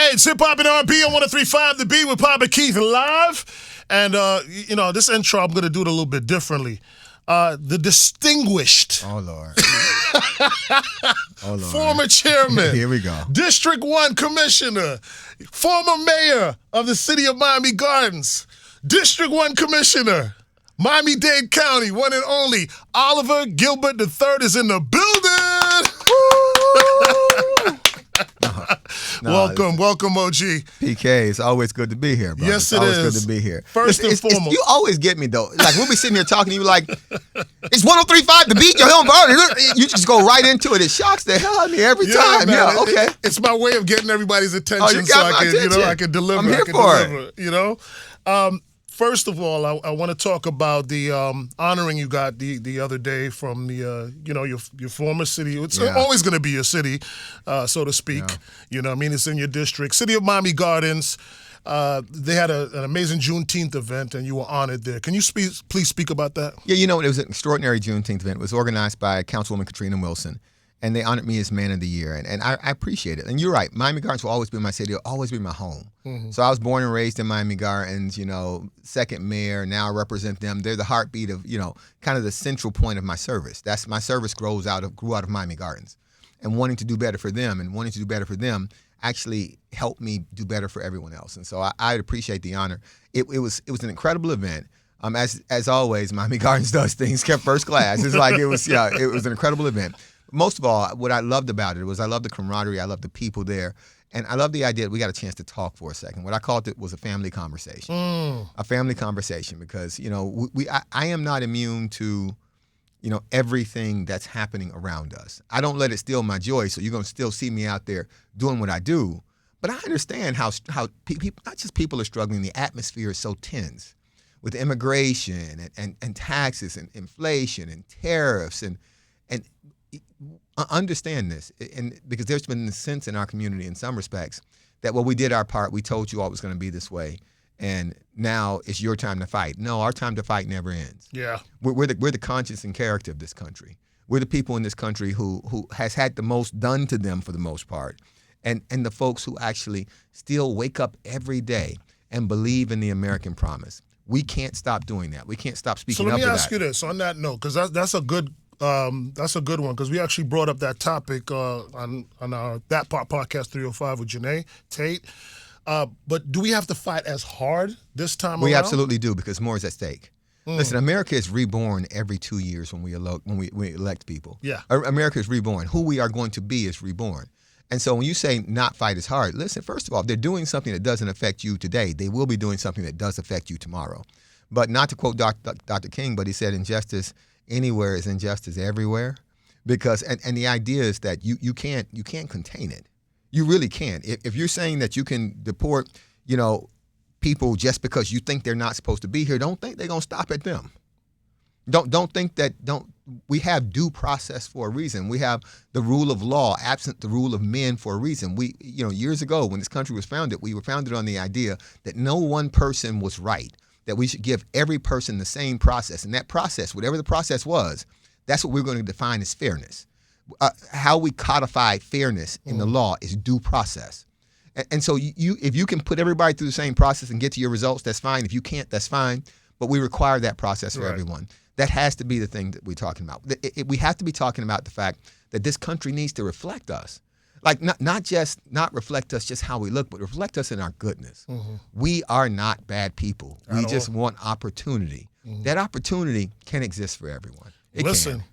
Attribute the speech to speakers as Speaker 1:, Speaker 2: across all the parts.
Speaker 1: Hey, it's Hip Hop and R&B on 103.5 The Beat with Papa Keith live. And, this intro, I'm going to do it a little bit differently. The distinguished
Speaker 2: Oh, Lord.
Speaker 1: former chairman,
Speaker 2: Here we go.
Speaker 1: District 1 commissioner, former mayor of the city of Miami Gardens, District 1 commissioner, Miami-Dade County, one and only, Oliver Gilbert III is in the building. Welcome, OG.
Speaker 2: PK, it's always good to be here, bro.
Speaker 1: Yes,
Speaker 2: it's always
Speaker 1: is.
Speaker 2: good to be here.
Speaker 1: First and foremost.
Speaker 2: You always get me, though. Like, we'll be sitting here talking to you like, it's 103.5 The Beat, your home, bro. You just go right into it. It shocks the hell out of me every time.
Speaker 1: Man,
Speaker 2: Yeah, okay.
Speaker 1: It's my way of getting everybody's attention
Speaker 2: Oh, you got my attention.
Speaker 1: I can deliver.
Speaker 2: I'm here for
Speaker 1: it. First of all, I want to talk about the honoring you got the other day from the your former city. It's always going to be your city, so to speak.
Speaker 2: Yeah.
Speaker 1: You know what I mean? It's in your district. City of Miami Gardens. They had an amazing Juneteenth event, and you were honored there. Can you please speak about that?
Speaker 2: Yeah, it was an extraordinary Juneteenth event. It was organized by Councilwoman Katrina Wilson, and they honored me as Man of the Year, and I appreciate it. And you're right, Miami Gardens will always be my city. It'll always be my home. Mm-hmm. So I was born and raised in Miami Gardens, second mayor. Now I represent them. They're the heartbeat of, kind of the central point of my service. That's my service grew out of Miami Gardens. And wanting to do better for them actually helped me do better for everyone else. And so I appreciate the honor. It was an incredible event. As always, Miami Gardens does things kept first class. It was an incredible event. Most of all, what I loved about it was I loved the camaraderie. I loved the people there. And I love the idea that we got a chance to talk for a second. What I called it was a family conversation. A family conversation because, I am not immune to, everything that's happening around us. I don't let it steal my joy, so you're going to still see me out there doing what I do. But I understand how people, not just people are struggling, the atmosphere is so tense with immigration and taxes and inflation and tariffs and understand this, and because there's been this sense in our community in some respects that, we did our part, we told you all it was going to be this way, and now it's your time to fight. No, our time to fight never ends.
Speaker 1: Yeah.
Speaker 2: We're the conscience and character of this country. We're the people in this country who has had the most done to them for the most part, and the folks who actually still wake up every day and believe in the American promise. We can't stop doing that. We can't stop speaking up.
Speaker 1: So let me
Speaker 2: to
Speaker 1: ask you this on that note, because that's a good one, because we actually brought up that topic on our That Part Podcast 305 with Janae Tate. But do we have to fight as hard this time around?
Speaker 2: We absolutely do, because more is at stake. Listen, America is reborn every 2 years when we elect people.
Speaker 1: Yeah.
Speaker 2: America is reborn. Who we are going to be is reborn. And so when you say not fight as hard, listen, first of all, if they're doing something that doesn't affect you today, they will be doing something that does affect you tomorrow. But not to quote Dr. King, but he said injustice anywhere is injustice everywhere, because and the idea is that you can't contain it. You really can't. If you're saying that you can deport, people just because you think they're not supposed to be here, don't think they're gonna stop at them. Don't think that we have due process for a reason. We have the rule of law, absent the rule of men, for a reason. We, years ago when this country was founded, we were founded on the idea that no one person was right, that we should give every person the same process. And that process, whatever the process was, that's what we're going to define as fairness. How we codify fairness in the law is due process. And so if you can put everybody through the same process and get to your results, that's fine. If you can't, that's fine. But we require that process for everyone. That has to be the thing that we're talking about. We have to be talking about the fact that this country needs to reflect us. Like not reflect us just how we look, but reflect us in our goodness. Mm-hmm. We are not bad people. We just want opportunity. Mm-hmm. That opportunity can exist for everyone.
Speaker 1: Listen,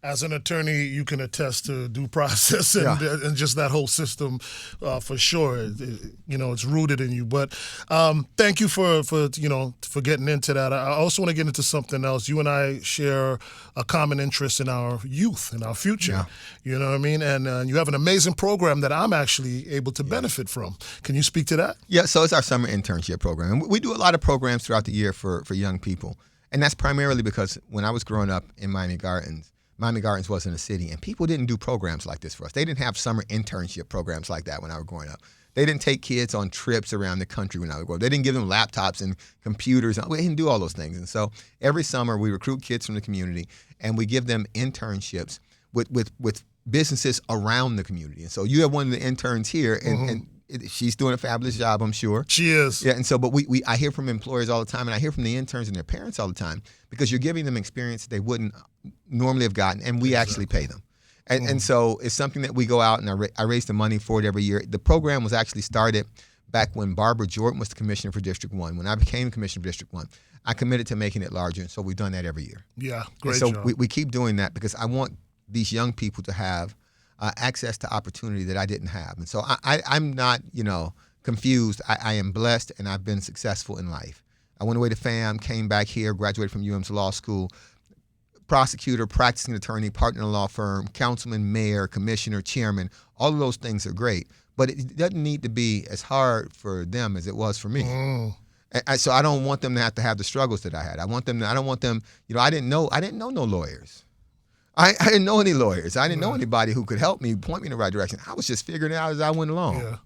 Speaker 1: as an attorney, you can attest to due process and just that whole system for sure. It's rooted in you. But thank you for getting into that. I also want to get into something else. You and I share a common interest in our youth and our future. Yeah. You know what I mean? And you have an amazing program that I'm actually able to benefit from. Can you speak to that?
Speaker 2: Yeah, so it's our summer internship program. And we do a lot of programs throughout the year for young people. And that's primarily because when I was growing up in Miami Gardens wasn't a city, and people didn't do programs like this for us. They didn't have summer internship programs like that when I was growing up. They didn't take kids on trips around the country when I was growing up. They didn't give them laptops and computers. We didn't do all those things. And so every summer we recruit kids from the community, and we give them internships with businesses around the community. And so you have one of the interns here, and she's doing a fabulous job, I'm sure.
Speaker 1: She is.
Speaker 2: Yeah, and so, but I hear from employers all the time, and I hear from the interns and their parents all the time, because you're giving them experience they wouldn't normally have gotten, and we actually pay them. And so it's something that we go out, and I raise the money for it every year. The program was actually started back when Barbara Jordan was the commissioner for District 1. When I became commissioner for District 1, I committed to making it larger, and so we've done that every year.
Speaker 1: Yeah, great
Speaker 2: and so
Speaker 1: job.
Speaker 2: we keep doing that because I want these young people to have access to opportunity that I didn't have. And so I'm not, confused. I am blessed, and I've been successful in life. I went away to FAM, came back here, graduated from UM's law school, prosecutor, practicing attorney, partner in a law firm, councilman, mayor, commissioner, chairman. All of those things are great, but it doesn't need to be as hard for them as it was for me. So I don't want them to have the struggles that I had. I don't want them, I didn't know no lawyers. I didn't know any lawyers. I didn't know anybody who could help me, point me in the right direction. I was just figuring it out as I went along.
Speaker 1: Yeah.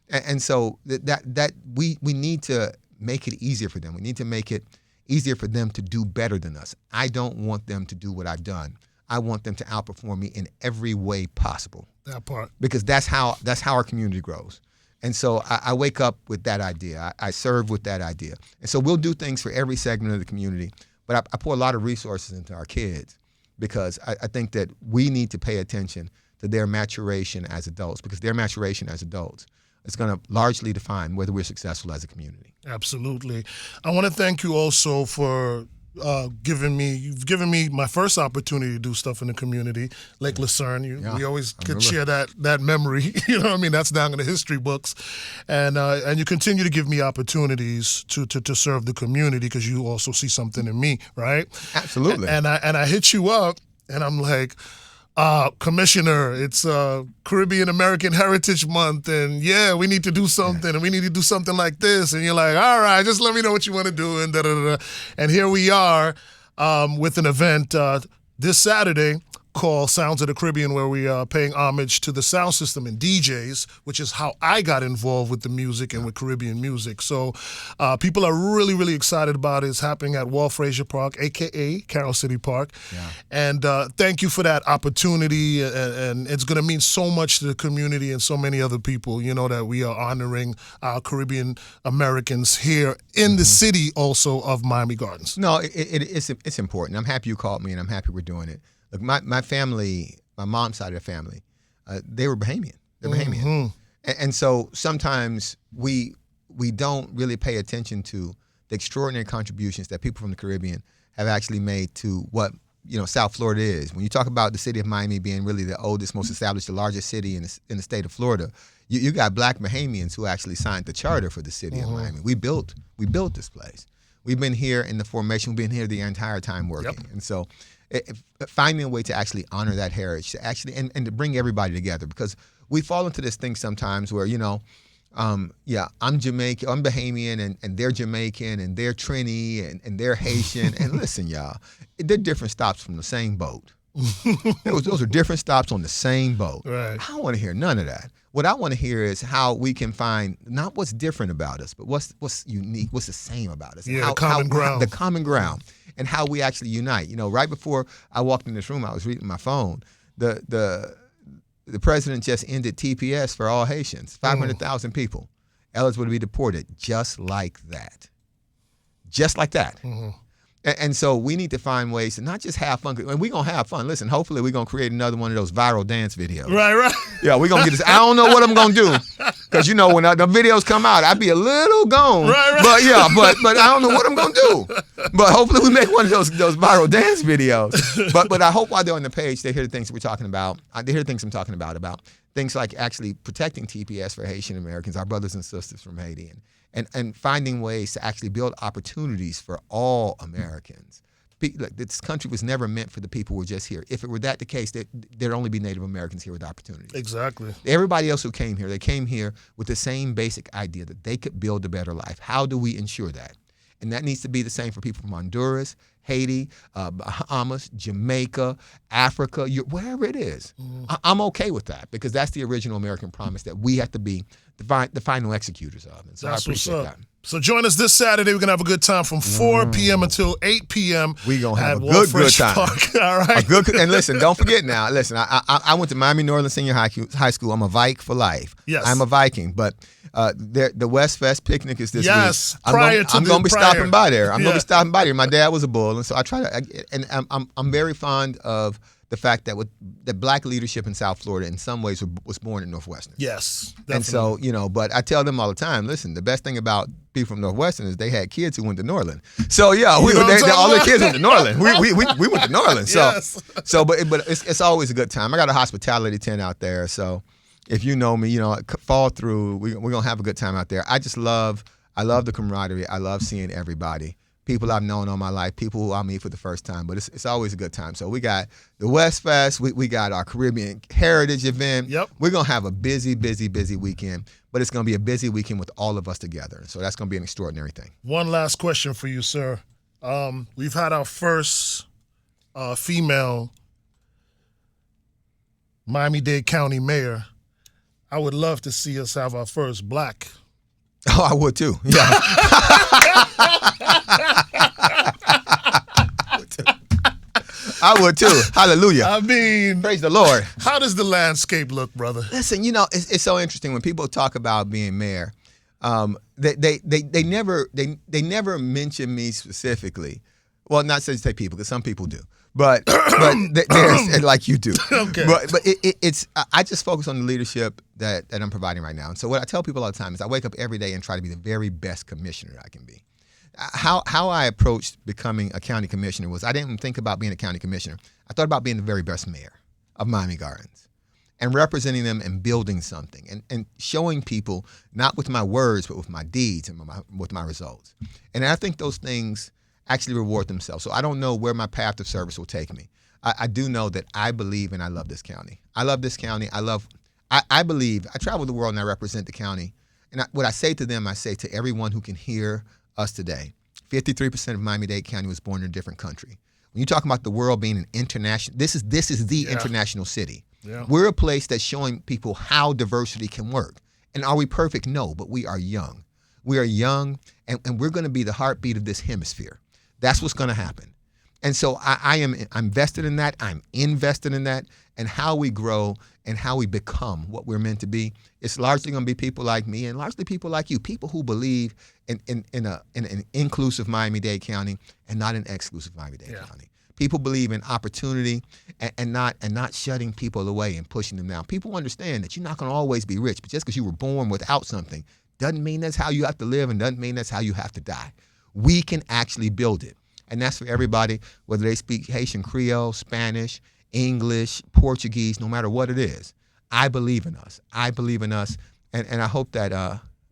Speaker 2: And so that we need to make it easier for them. We need to make it easier for them to do better than us. I don't want them to do what I've done. I want them to outperform me in every way possible.
Speaker 1: That part.
Speaker 2: Because that's how our community grows. And so I wake up with that idea. I serve with that idea. And so we'll do things for every segment of the community, but I pour a lot of resources into our kids because I think that we need to pay attention to their maturation as adults, because their maturation as adults is going to largely define whether we're successful as a community.
Speaker 1: Absolutely. I want to thank you also for you've given me my first opportunity to do stuff in the community, Lake Lucerne. We always could share that memory. You know what I mean? That's down in the history books, and you continue to give me opportunities to serve the community because you also see something in me, right?
Speaker 2: Absolutely.
Speaker 1: And I hit you up, and I'm like, Commissioner, it's Caribbean American Heritage Month, and we need to do something, and we need to do something like this. And you're like, all right, just let me know what you want to do, and da-da-da-da. And here we are with an event this Saturday called Sounds of the Caribbean, where we are paying homage to the sound system and DJs, which is how I got involved with the music and with Caribbean music. So people are really, really excited about it. It's happening at Walt Frazier Park, a.k.a. Carroll City Park. Yeah. And thank you for that opportunity. And it's going to mean so much to the community and so many other people, that we are honoring our Caribbean Americans here in the city also of Miami Gardens.
Speaker 2: No, it's important. I'm happy you called me, and I'm happy we're doing it. Look, my family, my mom's side of the family, they were Bahamian. They're Bahamian. Mm-hmm. And so sometimes we don't really pay attention to the extraordinary contributions that people from the Caribbean have actually made to what South Florida is. When you talk about the city of Miami being really the oldest, most established, the largest city in the state of Florida, you got Black Bahamians who actually signed the charter for the city of Miami. We built this place. We've been here in the formation. We've been here the entire time working. Yep. And so finding a way to actually honor that heritage, to actually and to bring everybody together, because we fall into this thing sometimes where I'm Jamaican, I'm Bahamian, and they're Jamaican, and they're Trini, and they're Haitian, and listen, y'all, they're different stops from the same boat. Those are different stops on the same boat.
Speaker 1: Right.
Speaker 2: I don't want to hear none of that. What I want to hear is how we can find not what's different about us, but what's unique, what's the same about us.
Speaker 1: Yeah, common ground.
Speaker 2: The common ground, and how we actually unite. Right before I walked in this room, I was reading my phone. The president just ended TPS for all Haitians, 500,000 people eligible to be deported, just like that. Just like that. Mm-hmm. And so we need to find ways to not just have fun. And we're going to have fun. Listen, hopefully we're going to create another one of those viral dance videos.
Speaker 1: Right.
Speaker 2: Yeah, we're going to get this. I don't know what I'm going to do. Because, when the videos come out, I'd be a little gone. Right. But I don't know what I'm going to do. But hopefully we make one of those viral dance videos. But I hope while they're on the page, they hear the things we're talking about. They hear the things I'm talking about things like actually protecting TPS for Haitian Americans, our brothers and sisters from Haiti, and finding ways to actually build opportunities for all Americans. This country was never meant for the people who were just here. If it were that the case, there'd only be Native Americans here with opportunities.
Speaker 1: Exactly.
Speaker 2: Everybody else who came here, they came here with the same basic idea that they could build a better life. How do we ensure that? And that needs to be the same for people from Honduras, Haiti, Bahamas, Jamaica, Africa, wherever it is. Mm-hmm. I'm okay with that, because that's the original American promise that we have to be the final executors of. And so
Speaker 1: that's
Speaker 2: I appreciate that.
Speaker 1: So join us this Saturday. We're going to have a good time from 4 p.m. until 8 p.m.
Speaker 2: We're going to have
Speaker 1: at
Speaker 2: a good
Speaker 1: Fresh
Speaker 2: time.
Speaker 1: Park. All right.
Speaker 2: And listen, don't forget now. Listen, I went to Miami Northern Senior High School. I'm a Vike for life.
Speaker 1: Yes.
Speaker 2: I'm a Viking. But the West Fest picnic is this
Speaker 1: yes,
Speaker 2: week. I'm going to be stopping by there. I'm going to be stopping by there. My dad was a Bull, and so I try to. And I'm very fond of the fact that that black leadership in South Florida in some ways was born at Northwestern.
Speaker 1: Yes, definitely.
Speaker 2: And so, but I tell them all the time, listen, the best thing about people from Northwestern is they had kids who went to Norland. So yeah, all their kids went to Norland. We went to Norland. So
Speaker 1: yes.
Speaker 2: but it's always a good time. I got a hospitality tent out there, so if you know me, fall through. We're gonna have a good time out there. I love the camaraderie. I love seeing everybody. People I've known all my life, people who I meet for the first time, but it's always a good time. So we got the West Fest, we got our Caribbean Heritage event.
Speaker 1: Yep.
Speaker 2: We're going to have a busy weekend, but it's going to be a busy weekend with all of us together. So that's going to be an extraordinary thing.
Speaker 1: One last question for you, sir. We've had our first female Miami-Dade County mayor. I would love to see us have our first black.
Speaker 2: Oh, I would too. Yeah. I would too. Hallelujah.
Speaker 1: I mean,
Speaker 2: praise the Lord.
Speaker 1: How does the landscape look, brother?
Speaker 2: Listen, it's so interesting when people talk about being mayor. They never mention me specifically. Well, not to say people, because some people do, but there's like you do.
Speaker 1: Okay.
Speaker 2: But it's I just focus on the leadership that I'm providing right now. And so what I tell people all the time is I wake up every day and try to be the very best commissioner I can be. How I approached becoming a county commissioner was I didn't think about being a county commissioner. I thought about being the very best mayor of Miami Gardens and representing them and building something and showing people, not with my words, but with my deeds and with my results. And I think those things actually reward themselves. So I don't know where my path of service will take me. I do know that I believe and I love this county. I love this county. I believe, I travel the world and I represent the county. And what I say to them, I say to everyone who can hear us today, 53% of Miami-Dade County was born in a different country. When you talk about the world being an international, this is the international city.
Speaker 1: Yeah.
Speaker 2: We're a place that's showing people how diversity can work. And are we perfect? No, but we are young. We are young, and we're going to be the heartbeat of this hemisphere. That's what's going to happen. And so I'm vested in that. I'm invested in that. And how we grow and how we become what we're meant to be, it's largely going to be people like me and largely people like you, people who believe in an inclusive Miami-Dade County and not an exclusive Miami-Dade County. People believe in opportunity and not shutting people away and pushing them down. People understand that you're not going to always be rich, but just because you were born without something doesn't mean that's how you have to live and doesn't mean that's how you have to die. We can actually build it. And that's for everybody, whether they speak Haitian Creole, Spanish, English, Portuguese, no matter what it is. I believe in us. I believe in us, and I hope that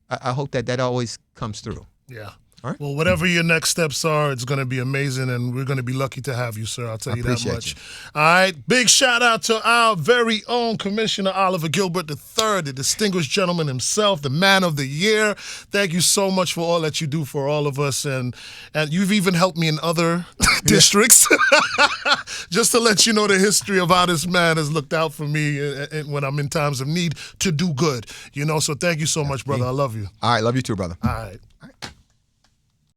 Speaker 2: that always comes through.
Speaker 1: Yeah.
Speaker 2: All right.
Speaker 1: Well, whatever your next steps are, it's going to be amazing, and we're going to be lucky to have you, sir. I'll tell you that much. All right. Big shout out to our very own Commissioner Oliver Gilbert III, the distinguished gentleman himself, the man of the year. Thank you so much for all that you do for all of us, and you've even helped me in other districts. Just to let you know the history of how this man has looked out for me when I'm in times of need to do good. So thank you so much, brother. I love you.
Speaker 2: All right. Love you too, brother.
Speaker 1: All right.